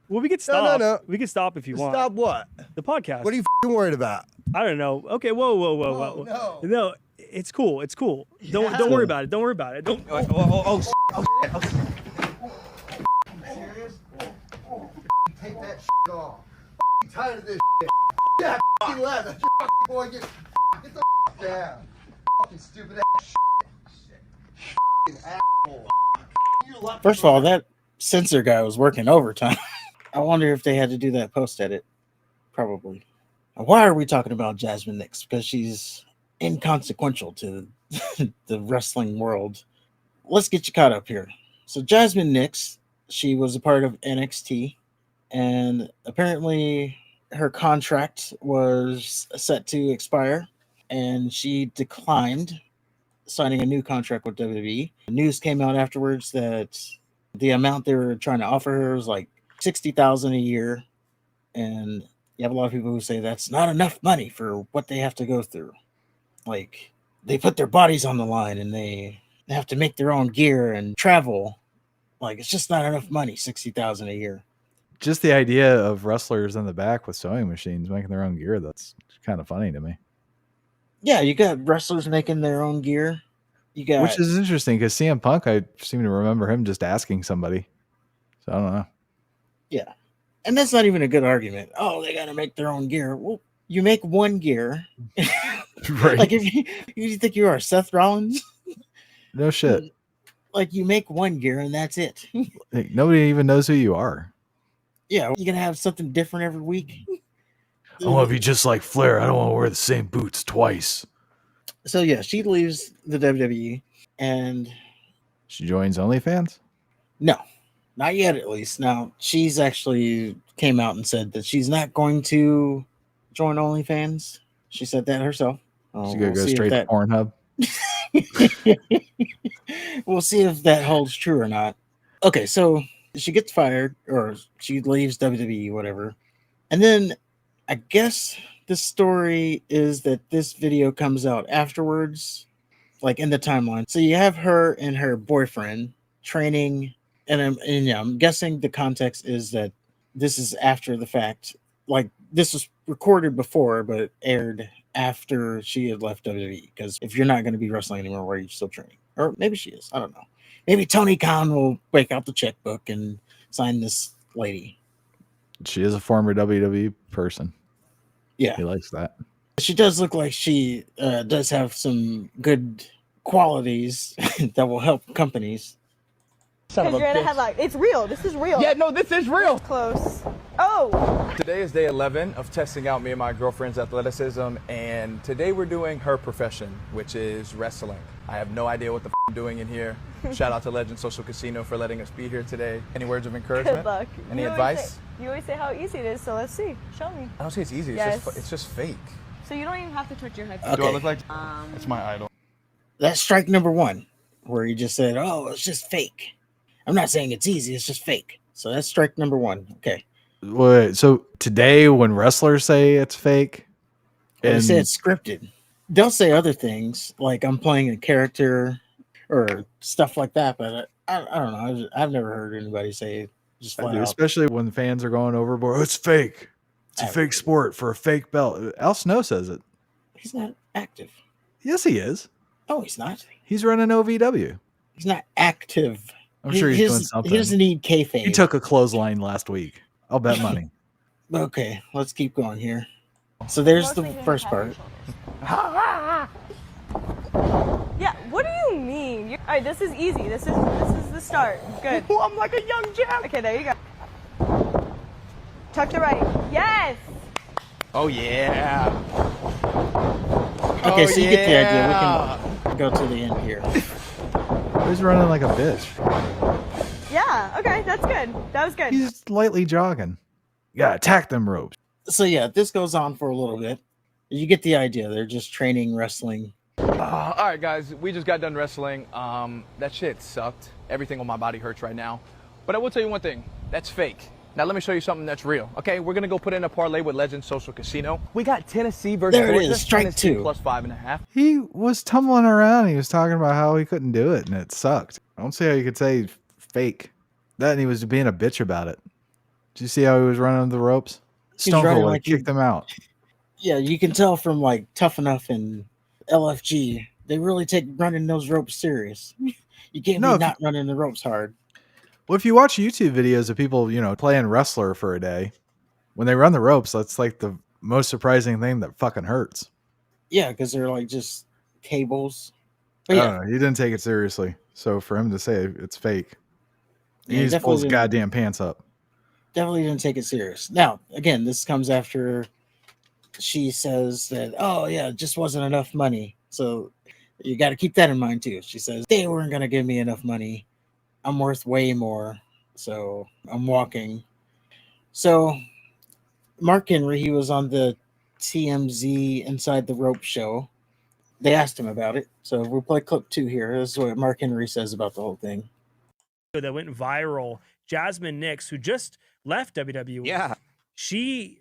Well, we could stop. No. We could stop if you want. Stop what? The podcast. What are you worried about? I don't know. Okay, whoa. No, it's cool. It's cool. Don't worry about it. Don't worry about it. Don't. Oh, serious? Take that off. I'm tired of this shit. Yeah, left. That's your boy. Get the down. Fucking stupid ass shit. Asshole. First of all, that censor guy was working overtime. I wonder if they had to do that post edit. Probably. Why are we talking about Jasmine Nix? Because she's inconsequential to the wrestling world. Let's get you caught up here. So Jasmine Nix, she was a part of NXT, and apparently her contract was set to expire, and she declined signing a new contract with WWE. News came out afterwards that the amount they were trying to offer her was like $60,000 a year, and you have a lot of people who say that's not enough money for what they have to go through. Like, they put their bodies on the line and they have to make their own gear and travel. Like, it's just not enough money, $60,000 a year. Just the idea of wrestlers in the back with sewing machines making their own gear, that's kind of funny to me. Yeah, you got wrestlers making their own gear. You got, which is interesting because CM Punk, I seem to remember him just asking somebody. So I don't know. Yeah. And that's not even a good argument. Oh, they got to make their own gear. Well, you make one gear. Right. Like, if you think you are Seth Rollins? No shit. Like, you make one gear and that's it. Like, nobody even knows who you are. Yeah, you're going to have something different every week. I want to be just like Flair. I don't want to wear the same boots twice. So, yeah, she leaves the WWE and she joins OnlyFans? No, not yet, at least. Now, she's actually came out and said that she's not going to join OnlyFans. She said that herself. She's going to go straight to Pornhub. We'll see if that holds true or not. Okay, so she gets fired, or she leaves WWE, whatever. And then I guess the story is that this video comes out afterwards, like in the timeline. So you have her and her boyfriend training, and I'm guessing the context is that this is after the fact. Like, this was recorded before, but aired after she had left WWE. Because if you're not going to be wrestling anymore, why are you still training? Or maybe she is. I don't know. Maybe Tony Khan will break out the checkbook and sign this lady. She is a former WWE person. Yeah. He likes that. She does look like she does have some good qualities that will help companies. Because you're in a headlock. It's real. This is real. Yeah, no, this is real. It's close. Oh! Today is day 11 of testing out me and my girlfriend's athleticism, and today we're doing her profession, which is wrestling. I have no idea what the I'm doing in here. Shout out to Legend Social Casino for letting us be here today. Any words of encouragement? Good luck. Any advice? You always say how easy it is, so let's see. Show me. I don't say it's easy. Yes. It's just fake. So you don't even have to touch your head. Okay. Do I look like it's my idol? That's strike number one, where you just said, oh, it's just fake. I'm not saying it's easy, it's just fake. So that's strike number one. Okay. Wait, so today when wrestlers say it's fake, They say it's scripted. They'll say other things, like I'm playing a character or stuff like that, but I don't know. I've never heard anybody say just flat out. Especially when fans are going overboard. Oh, it's fake. It's a fake sport for a fake belt. Al Snow says it. He's not active. Yes, he is. No, he's not. He's running OVW. He's not active. I'm sure he's doing something. He doesn't need kayfabe. He took a clothesline last week. I'll bet money. Okay, let's keep going here. So there's the first part. Yeah, what do you mean? All right, this is easy. This is the start. Good. Oh, I'm like a young jam. Okay, there you go. Tuck to right. Yes! Oh, yeah. Okay, so you get the idea. We can go to the end here. He's running like a bitch. Yeah, okay, that's good. That was good. He's lightly jogging. You gotta attack them ropes. So yeah, this goes on for a little bit. You get the idea. They're just training wrestling. All right, guys, we just got done wrestling. That shit sucked. Everything on my body hurts right now. But I will tell you one thing. That's fake. Now let me show you something that's real. Okay, we're gonna go put in a parlay with Legend Social Casino. We got Tennessee versus There it Georgia. is, strike Tennessee two. plus 5.5. He was tumbling around. He was talking about how he couldn't do it, and it sucked. I don't see how you could say fake. That, and he was being a bitch about it. Did you see how he was running the ropes? He's Stone running Cold like kicked him out. Yeah, you can tell from like Tough Enough and LFG, they really take running those ropes serious. You can't No, be not running the ropes hard. Well, if you watch YouTube videos of people, playing wrestler for a day, when they run the ropes, that's like the most surprising thing that fucking hurts. Yeah, because they're like just cables. But I yeah, don't know. He didn't take it seriously. So for him to say it's fake, he yeah, needs to pull his definitely goddamn pants up. definitely didn't take it serious. Now, again, this comes after she says that, oh yeah, it just wasn't enough money. So you got to keep that in mind too. She says they weren't going to give me enough money. I'm worth way more. So I'm walking. So Mark Henry, he was on the TMZ Inside the Rope show. They asked him about it. So we'll play clip 2 here. This is what Mark Henry says about the whole thing. That went viral. Jasmine Nix, who just left WWE. Yeah.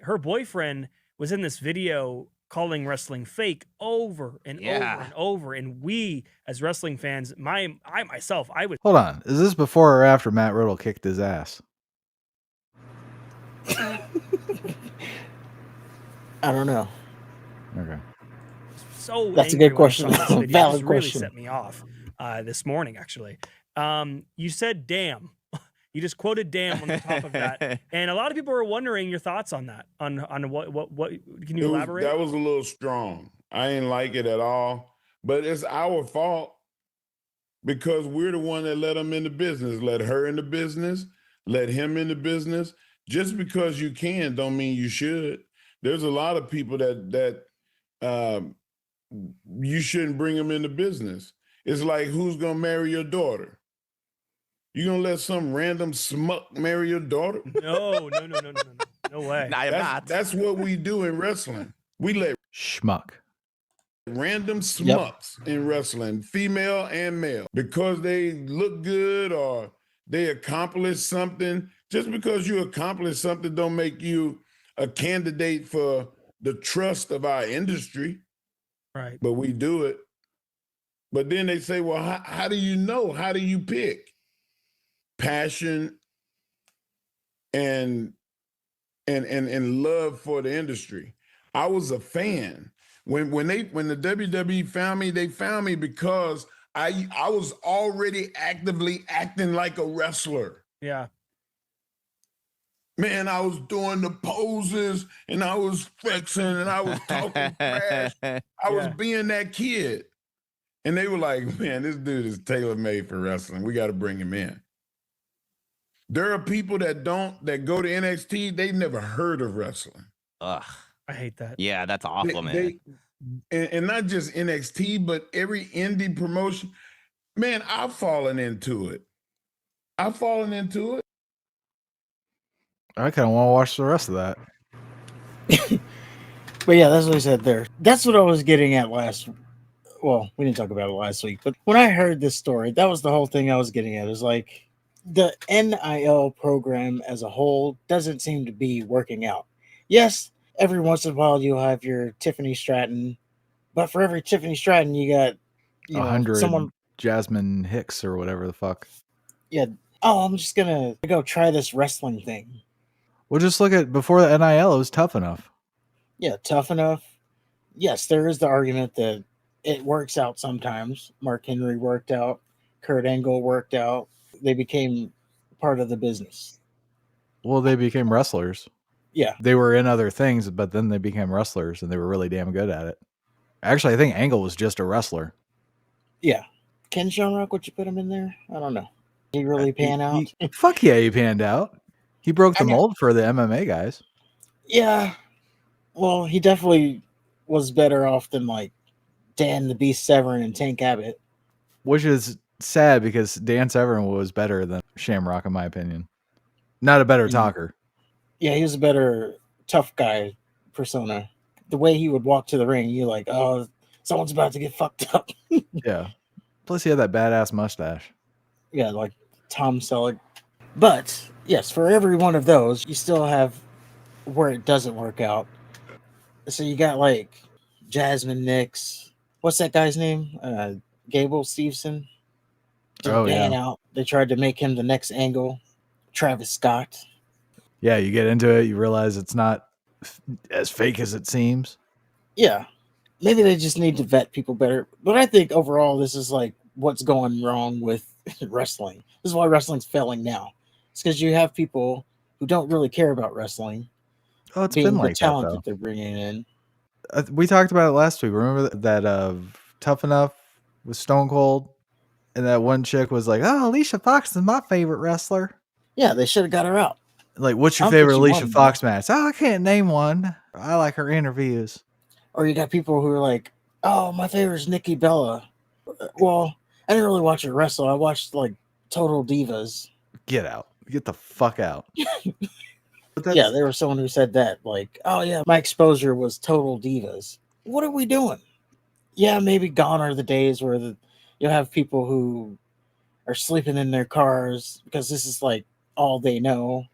Her boyfriend was in this video calling wrestling fake over and over and over. And we, as wrestling fans, I myself, I would. Hold on. Is this before or after Matt Riddle kicked his ass? I don't know. Okay. So that's a angry good when I question. saw this video. Valid It just really question. set me off this morning, actually. You said damn. You just quoted damn on the top of that. And a lot of people are wondering your thoughts on that. On what can you elaborate? That was a little strong. I didn't like it at all. But it's our fault because we're the one that let them in the business, let her in the business, let him in the business. Just because you can don't mean you should. There's a lot of people that you shouldn't bring them into business. It's like, who's gonna marry your daughter? You gonna let some random smuck marry your daughter? No way. I am not. That's what we do in wrestling. We let Schmuck. random smucks in wrestling, female and male, because they look good or they accomplish something. Just because you accomplish something don't make you a candidate for the trust of our industry. Right. But we do it. But then they say, well, how do you know? How do you pick? Passion and love for the industry. I was a fan. When the WWE found me, they found me because I was already actively acting like a wrestler. Yeah. Man, I was doing the poses and I was flexing and I was talking trash. I was being that kid. And they were like, man, this dude is tailor-made for wrestling. We got to bring him in. There are people that go to NXT, they've never heard of wrestling. Ugh. I hate that. Yeah, that's awful, man. And not just NXT, but every indie promotion. Man, I've fallen into it. I kind of want to watch the rest of that. But yeah, that's what I said there. That's what I was getting at well, we didn't talk about it last week, but when I heard this story, that was the whole thing I was getting at. It was like the NIL program as a whole doesn't seem to be working out. Yes, every once in a while you'll have your Tiffany Stratton, but for every Tiffany Stratton you got 100 someone Jasmine Hicks or whatever the fuck. Yeah. Oh, I'm just gonna go try this wrestling thing. Well, just look at before the NIL, it was Tough Enough. Yeah, Tough Enough. Yes, there is the argument that it works out sometimes. Mark Henry worked out. Kurt Angle worked out. They became part of the business. Well, they became wrestlers. Yeah. They were in other things, but then they became wrestlers and they were really damn good at it. Actually, I think Angle was just a wrestler. Yeah. Ken Shamrock, would you put him in there? I don't know. He really pan out? Fuck yeah, he panned out. He broke the mold for the MMA guys. Yeah. Well, he definitely was better off than like Dan the Beast Severn and Tank Abbott. Which is sad because Dan Severn was better than Shamrock, in my opinion. Not a better talker. Yeah, he was a better tough guy persona. The way he would walk to the ring, you're like, oh, someone's about to get fucked up. Yeah. Plus, he had that badass mustache. Yeah, like Tom Selleck. But, yes, for every one of those, you still have where it doesn't work out. So you got, like, Jasmine Nix. What's that guy's name? Gable Steveson. Didn't pan out. They tried to make him the next Angle. Travis Scott. Yeah, you get into it, you realize it's not as fake as it seems. Yeah, maybe they just need to vet people better. But I think overall, this is like what's going wrong with wrestling. This is why wrestling's failing now. It's because you have people who don't really care about wrestling Oh, it's been being the like that talent though. that they're bringing in. We talked about it last week. Remember that Tough Enough with Stone Cold, and that one chick was like, "Oh, Alicia Fox is my favorite wrestler." Yeah, they should have got her out. Like, what's I your don't think favorite she Alicia won, Fox match? Oh, I can't name one. I like her interviews. Or you got people who are like, "Oh, my favorite is Nikki Bella." Well, I didn't really watch her wrestle. I watched like Total Divas. Get out. Get the fuck out. But Yeah, there was someone who said that. Like, "Oh yeah, my exposure was Total Divas." What are we doing? Yeah, maybe gone are the days where you'll have people who are sleeping in their cars because this is like all they know,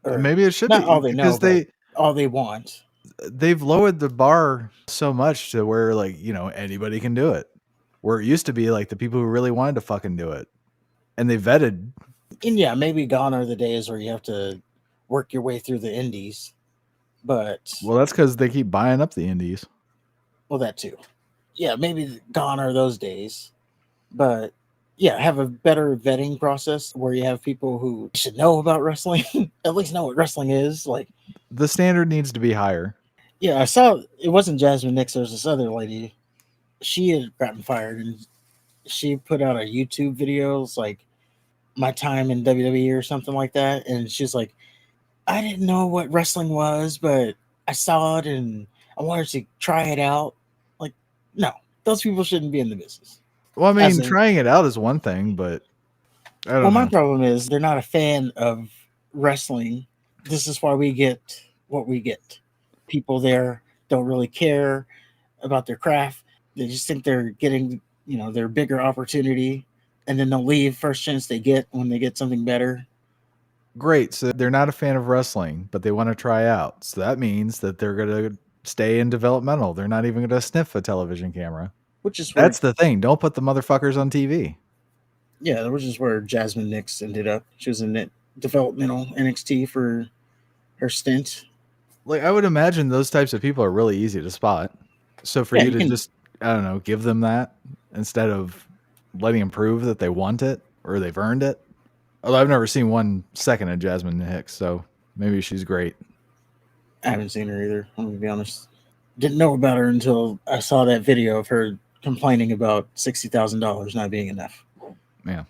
or maybe it should not all be they know, because but all they want. they've lowered the bar so much to where, like, anybody can do it. Where it used to be like the people who really wanted to fucking do it, and they vetted. And yeah, maybe gone are the days where you have to work your way through the indies. But Well, that's because they keep buying up the indies. well, that too. Yeah, maybe gone are those days. But yeah, have a better vetting process where you have people who should know about wrestling, at least know what wrestling is. Like, The standard needs to be higher. yeah, I saw it wasn't Jasmine Nix. There was this other lady. She had gotten fired, and she put out a YouTube video. It's like my time in WWE or something like that. And she's like, I didn't know what wrestling was, but I saw it and I wanted to try it out. Like, no, those people shouldn't be in the business. Well, I As mean, in- trying it out is one thing, but I don't Well, my know. problem is they're not a fan of wrestling. This is why we get what we get. People there don't really care about their craft. They just think they're getting, their bigger opportunity, and then they'll leave first chance they get when they get something better. Great. So they're not a fan of wrestling, but they want to try out. So that means that they're going to stay in developmental. They're not even going to sniff a television camera. Which is where, That's the thing. Don't put the motherfuckers on TV. yeah, which is where Jasmine Nix ended up. She was in developmental NXT for her stint. Like, I would imagine those types of people are really easy to spot. So for Yeah, you you to can- just, I don't know, give them that instead of letting them prove that they want it or they've earned it. Although I've never seen 1 second of Jasmine Hicks, so maybe she's great. I haven't seen her either. I'm gonna be honest. Didn't know about her until I saw that video of her complaining about $60,000 not being enough. Yeah.